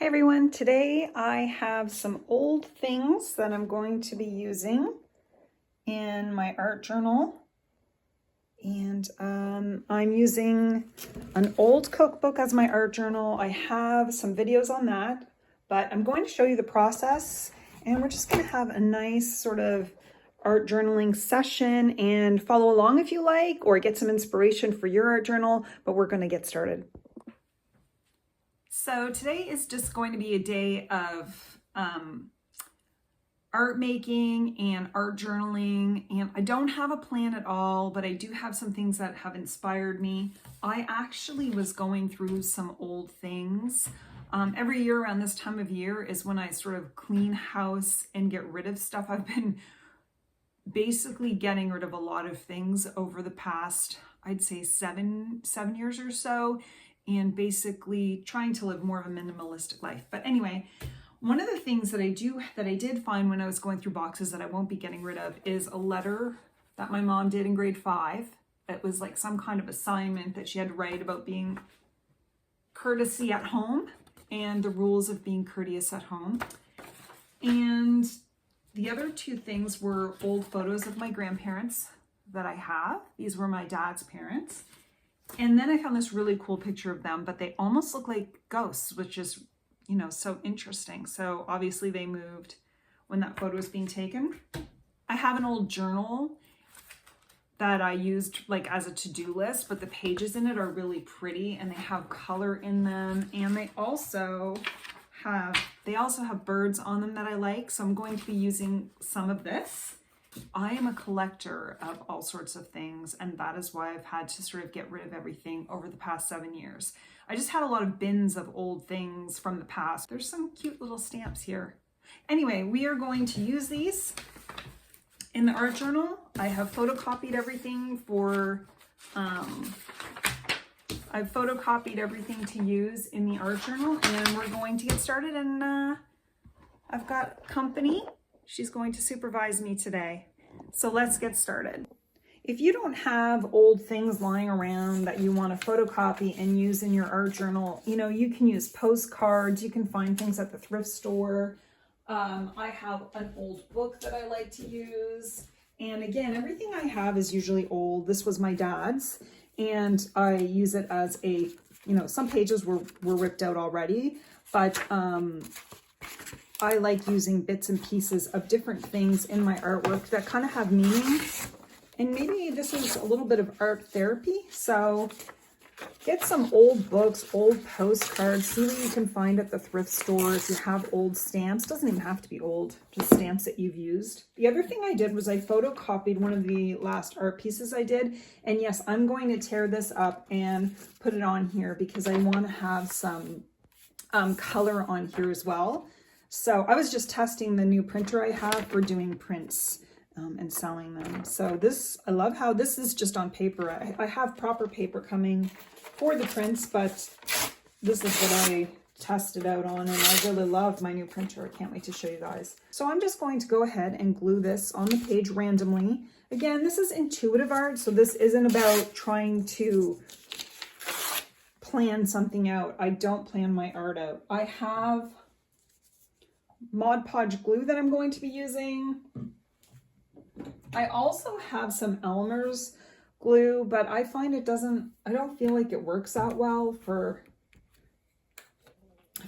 Hi everyone, today I have some old things that I'm going to be using in my art journal. And I'm using an old cookbook as my art journal. I have some videos on that, but I'm going to show you the process and we're just going to have a nice sort of art journaling session and follow along if you like, or get some inspiration for your art journal, but we're going to get started. So today is just going to be a day of art making and art journaling, and I don't have a plan at all, but I do have some things that have inspired me. I actually was going through some old things. Every year around this time of year is when I sort of clean house and get rid of stuff. I've been basically getting rid of a lot of things over the past, I'd say seven years or so, and basically trying to live more of a minimalistic life. But anyway, one of the things that I did find when I was going through boxes that I won't be getting rid of is a letter that my mom did in grade 5. It was like some kind of assignment that she had to write about being courtesy at home and the rules of being courteous at home. And the other two things were old photos of my grandparents that I have. These were my dad's parents. And then I found this really cool picture of them, but they almost look like ghosts, which is, you know, so interesting. So obviously they moved when that photo was being taken. I have an old journal that I used like as a to-do list, but the pages in it are really pretty and they have color in them. And they also have birds on them that I like. So I'm going to be using some of this. I am a collector of all sorts of things, and that is why I've had to sort of get rid of everything over the past 7 years. I just had a lot of bins of old things from the past. There's some cute little stamps here. Anyway, we are going to use these in the art journal. I have photocopied everything I've photocopied everything to use in the art journal, and we're going to get started. And I've got company. She's going to supervise me today. So let's get started. If you don't have old things lying around that you want to photocopy and use in your art journal, you know, you can use postcards. You can find things at the thrift store. I have an old book that I like to use. And again, everything I have is usually old. This was my dad's, and I use it as a, you know, some pages were ripped out already, but I like using bits and pieces of different things in my artwork that kind of have meaning. And maybe this is a little bit of art therapy. So get some old books, old postcards, see what you can find at the thrift store. If you have old stamps, doesn't even have to be old, just stamps that you've used. The other thing I did was I photocopied one of the last art pieces I did. And yes, I'm going to tear this up and put it on here because I want to have some color on here as well. So I was just testing the new printer I have for doing prints and selling them. So this, I love how this is just on paper. I have proper paper coming for the prints, but this is what I tested out on, and I really love my new printer. I can't wait to show you guys. So I'm just going to go ahead and glue this on the page randomly. Again, this is intuitive art, so this isn't about trying to plan something out. I don't plan my art out. I have Mod Podge glue that I'm going to be using. I also have some Elmer's glue, but I find I don't feel like it works out well for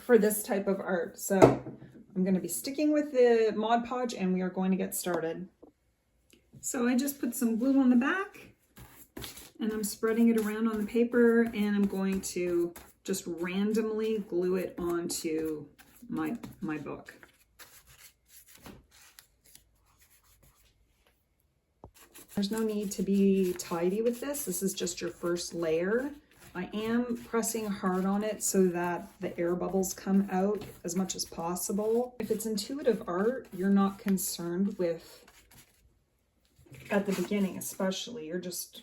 this type of art. So I'm going to be sticking with the Mod Podge and we are going to get started. So I just put some glue on the back and I'm spreading it around on the paper, and I'm going to just randomly glue it onto my book. There's no need to be tidy with this. This is just your first layer. I am pressing hard on it so that the air bubbles come out as much as possible. If it's intuitive art, you're not concerned with, at the beginning especially, you're just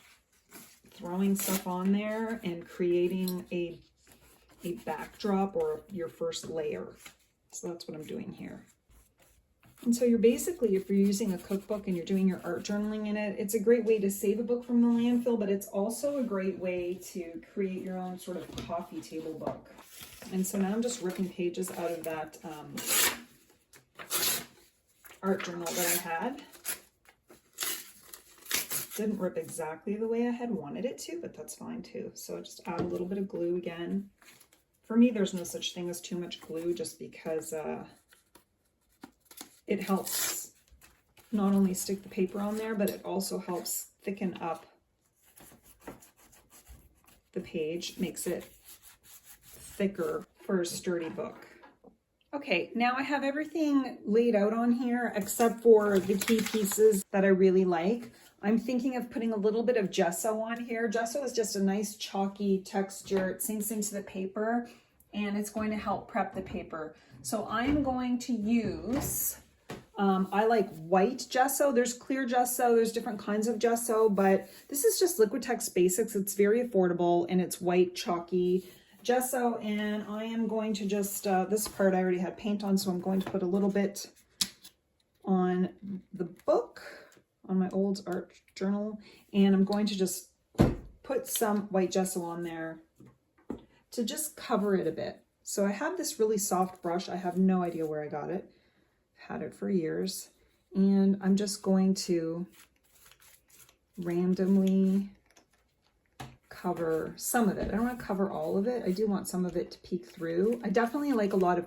throwing stuff on there and creating a backdrop or your first layer. So that's what I'm doing here. And so you're basically, if you're using a cookbook and you're doing your art journaling in it, it's a great way to save a book from the landfill, but it's also a great way to create your own sort of coffee table book. And so now I'm just ripping pages out of that art journal that I had. Didn't rip exactly the way I had wanted it to, but that's fine too. So just add a little bit of glue again. For me, there's no such thing as too much glue, just because it helps not only stick the paper on there, but it also helps thicken up the page, makes it thicker for a sturdy book. Okay, now I have everything laid out on here except for the key pieces that I really like. I'm thinking of putting a little bit of gesso on here. Gesso is just a nice chalky texture. It sinks into the paper and it's going to help prep the paper. So I'm going to use, I like white gesso. There's clear gesso, there's different kinds of gesso, but this is just Liquitex Basics. It's very affordable and it's white chalky gesso, and I am going to just, this part I already had paint on, so I'm going to put a little bit on the book, on my old art journal, and I'm going to just put some white gesso on there to just cover it a bit. So I have this really soft brush. I have no idea where I got it. I've had it for years, and I'm just going to randomly cover some of it. I don't want to cover all of it. I do want some of it to peek through. I definitely like a lot of,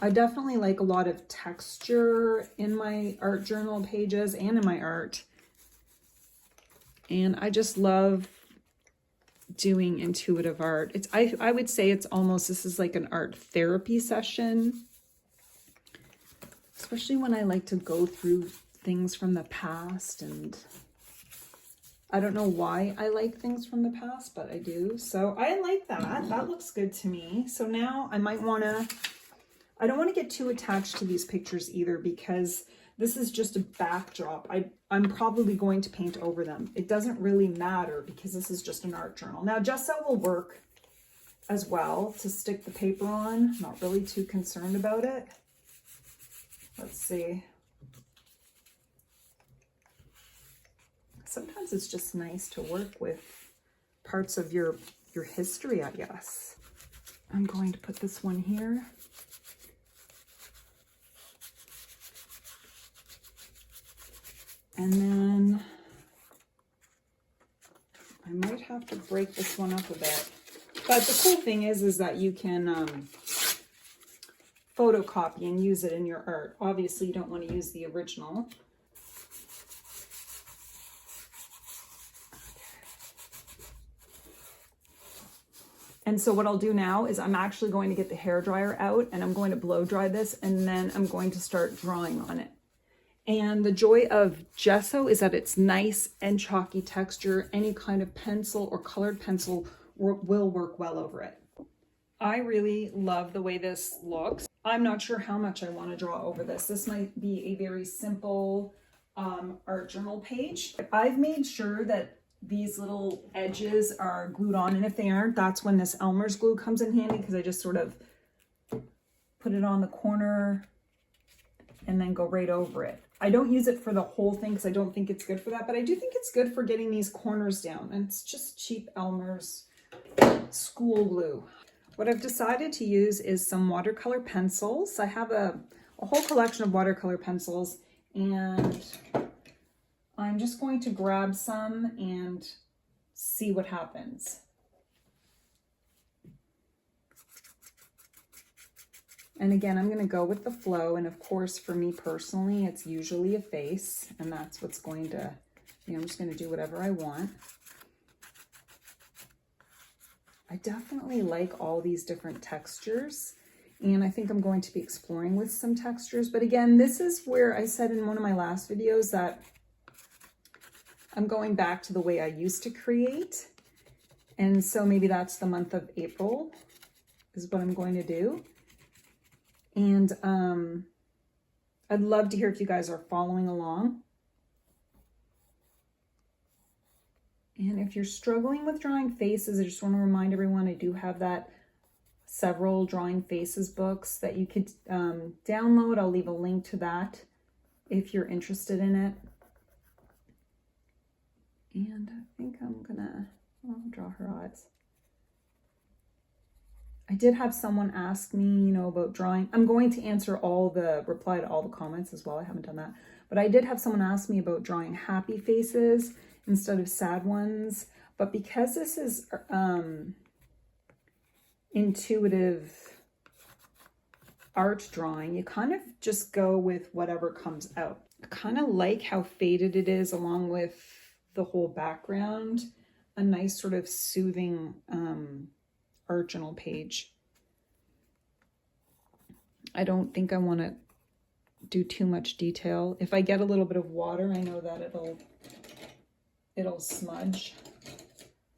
I definitely like a lot of texture in my art journal pages and in my art. And I just love doing intuitive art. It's, I would say it's almost, this is like an art therapy session, especially when I like to go through things from the past, and I don't know why I like things from the past, but I do. So I like that. That looks good to me. So now I might want to, I don't want to get too attached to these pictures either, because this is just a backdrop. I'm probably going to paint over them. It doesn't really matter because this is just an art journal. Now gesso will work as well to stick the paper on. Not really too concerned about it. Let's see. Sometimes it's just nice to work with parts of your history, I guess. I'm going to put this one here. And then I might have to break this one up a bit. But the cool thing is that you can photocopy and use it in your art. Obviously, you don't want to use the original. And so what I'll do now is I'm actually going to get the hairdryer out and I'm going to blow dry this, and then I'm going to start drawing on it. And the joy of gesso is that it's nice and chalky texture. Any kind of pencil or colored pencil will work well over it. I really love the way this looks. I'm not sure how much I want to draw over this. This might be a very simple art journal page. I've made sure that these little edges are glued on, and if they aren't, that's when this Elmer's glue comes in handy, because I just sort of put it on the corner and then go right over it. I don't use it for the whole thing because I don't think it's good for that, but I do think it's good for getting these corners down, and it's just cheap Elmer's school glue. What I've decided to use is some watercolor pencils. I have a whole collection of watercolor pencils, and I'm just going to grab some and see what happens. And again, I'm going to go with the flow. And of course, for me personally, it's usually a face, and that's what's going to, I'm just going to do whatever I want. I definitely like all these different textures, and I think I'm going to be exploring with some textures. But again, this is where I said in one of my last videos that I'm going back to the way I used to create. And so maybe that's the month of April is what I'm going to do. And I'd love to hear if you guys are following along. And if you're struggling with drawing faces, I just want to remind everyone I do have that several drawing faces books that you could download. I'll leave a link to that if you're interested in it. And I think I'm gonna, I'll draw her eyes. I did have someone ask me, you know, about drawing. I'm going to reply to all the comments as well. I haven't done that. But I did have someone ask me about drawing happy faces instead of sad ones. But because this is intuitive art drawing, you kind of just go with whatever comes out. I kind of like how faded it is along with the whole background. A nice sort of soothing art journal page. I don't think I want to do too much detail. If I get a little bit of water, I know that it'll smudge.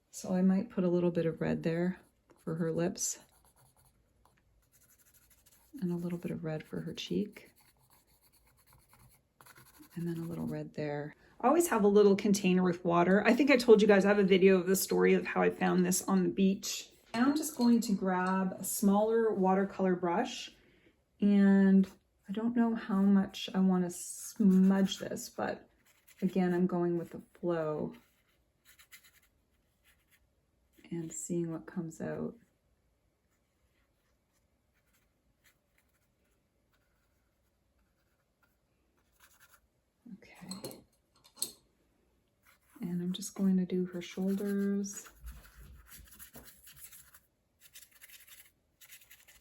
So I might put a little bit of red there for her lips and a little bit of red for her cheek. And then a little red there. I always have a little container with water. I think I told you guys I have a video of the story of how I found this on the beach. Now I'm just going to grab a smaller watercolor brush, and I don't know how much I want to smudge this, but again, I'm going with the flow and seeing what comes out. Okay. And I'm just going to do her shoulders.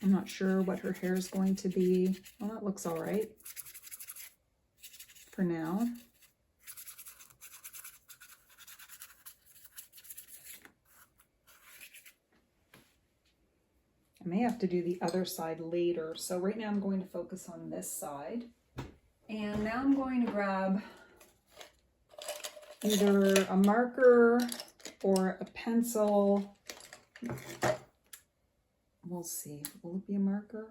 I'm not sure what her hair is going to be. Well, that looks all right for now. I may have to do the other side later. So right now I'm going to focus on this side. And now I'm going to grab either a marker or a pencil. We'll see. Will it be a marker?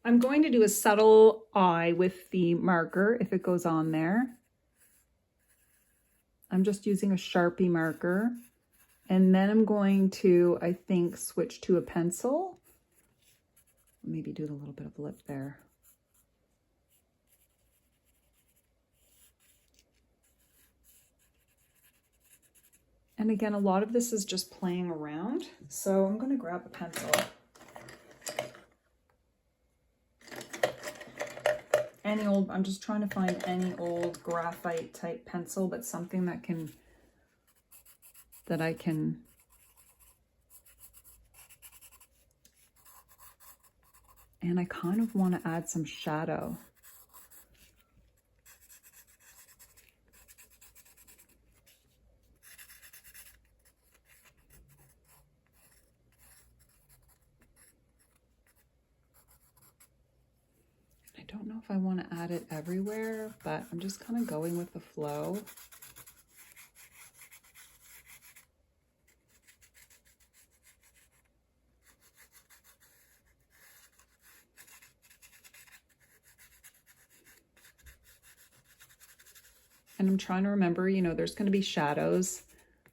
I'm going to do a subtle eye with the marker if it goes on there. I'm just using a Sharpie marker. And then I'm going to, I think, switch to a pencil. Maybe do a little bit of lip there. And again, a lot of this is just playing around. So I'm going to grab a pencil. Any old, I'm just trying to find any old graphite type pencil, but something that I can and I kind of want to add some shadow. I don't know if I want to add it everywhere, but I'm just kind of going with the flow. And I'm trying to remember, you know, there's going to be shadows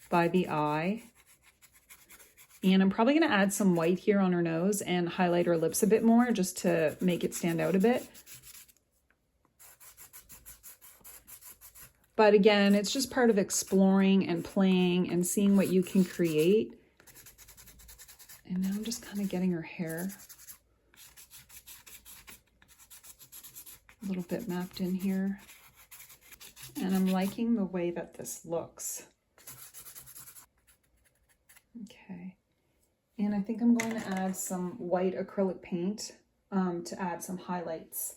by the eye. And I'm probably going to add some white here on her nose and highlight her lips a bit more just to make it stand out a bit. But again, it's just part of exploring and playing and seeing what you can create. And now I'm just kind of getting her hair a little bit mapped in here. And I'm liking the way that this looks. Okay. And I think I'm going to add some white acrylic paint to add some highlights.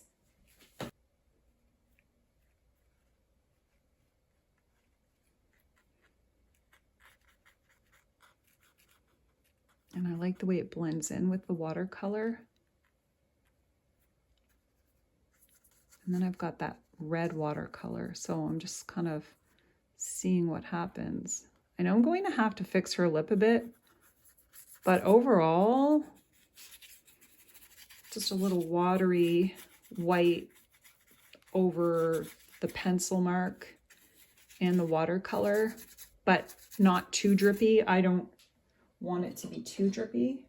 And I like the way it blends in with the watercolor. And then I've got that red watercolor, so I'm just kind of seeing what happens. I know I'm going to have to fix her lip a bit, but overall, just a little watery white over the pencil mark and the watercolor, but not too drippy. I don't want it to be too drippy.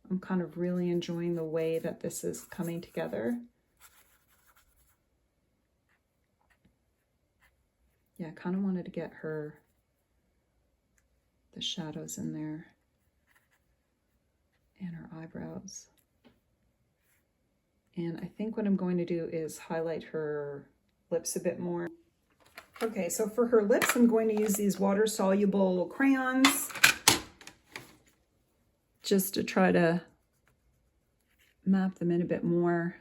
I'm kind of really enjoying the way that this is coming together. Yeah, I kind of wanted to get the shadows in there. and her eyebrows. And I think what I'm going to do is highlight her lips a bit more. Okay, so for her lips, I'm going to use these water-soluble crayons just to try to map them in a bit more.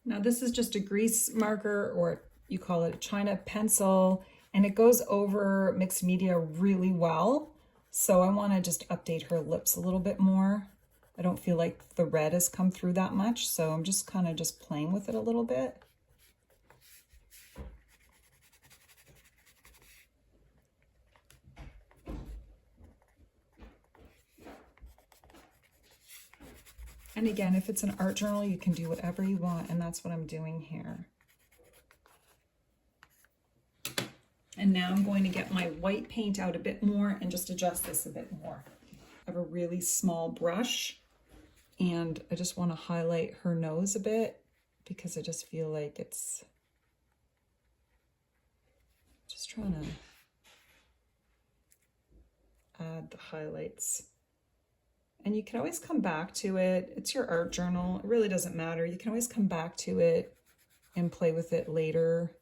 Now this is just a grease marker, or you call it a China pencil, and it goes over mixed media really well. So I want to just update her lips a little bit more. I don't feel like the red has come through that much, so I'm just kind of just playing with it a little bit. And again, if it's an art journal, you can do whatever you want, and that's what I'm doing here. And now I'm going to get my white paint out a bit more and just adjust this a bit more. I have a really small brush, and I just want to highlight her nose a bit because I just feel like it's just trying to add the highlights. And you can always come back to it. It's your art journal. It really doesn't matter. You can always come back to it and play with it later.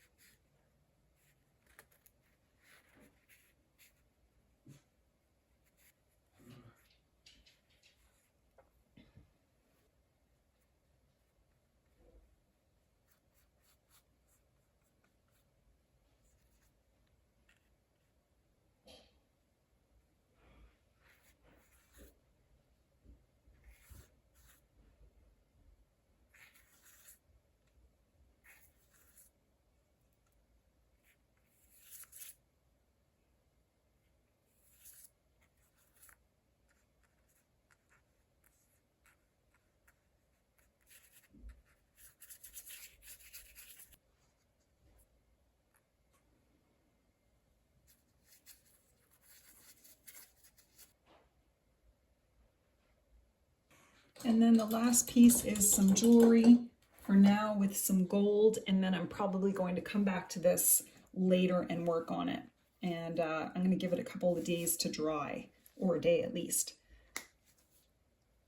And then the last piece is some jewelry for now with some gold, and then I'm probably going to come back to this later and work on it. And I'm going to give it a couple of days to dry, or a day at least.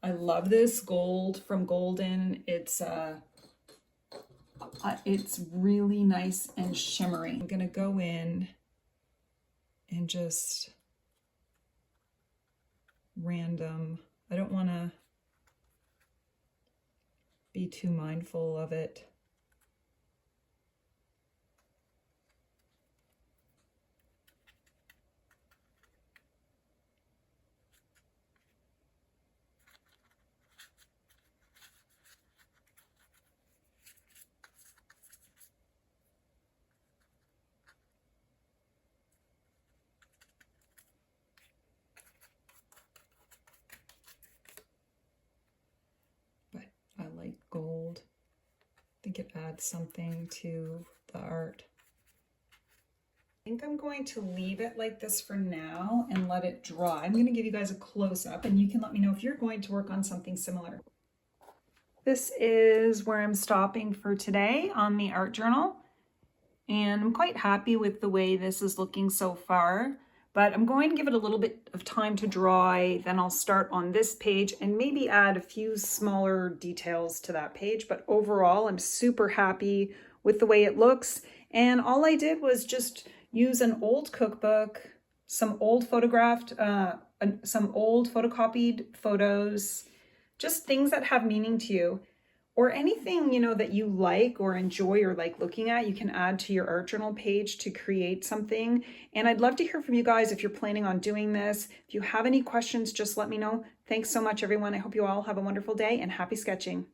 I love this gold from Golden. It's really nice and shimmery. I'm going to go in and just random. I don't want to be too mindful of it. But I like gold. I think it adds something to the art. think I'm going to leave it like this for now and let it dry. I'm going to give you guys a close-up and you can let me know if you're going to work on something similar. This is where I'm stopping for today on the art journal. And I'm quite happy with the way this is looking so far, but I'm going to give it a little bit of time to dry. Then I'll start on this page and maybe add a few smaller details to that page. But overall, I'm super happy with the way it looks. And all I did was just use an old cookbook, some old photocopied photos, just things that have meaning to you. Or anything, that you like or enjoy or like looking at, you can add to your art journal page to create something. And I'd love to hear from you guys if you're planning on doing this. If you have any questions, just let me know. Thanks so much, everyone. I hope you all have a wonderful day and happy sketching.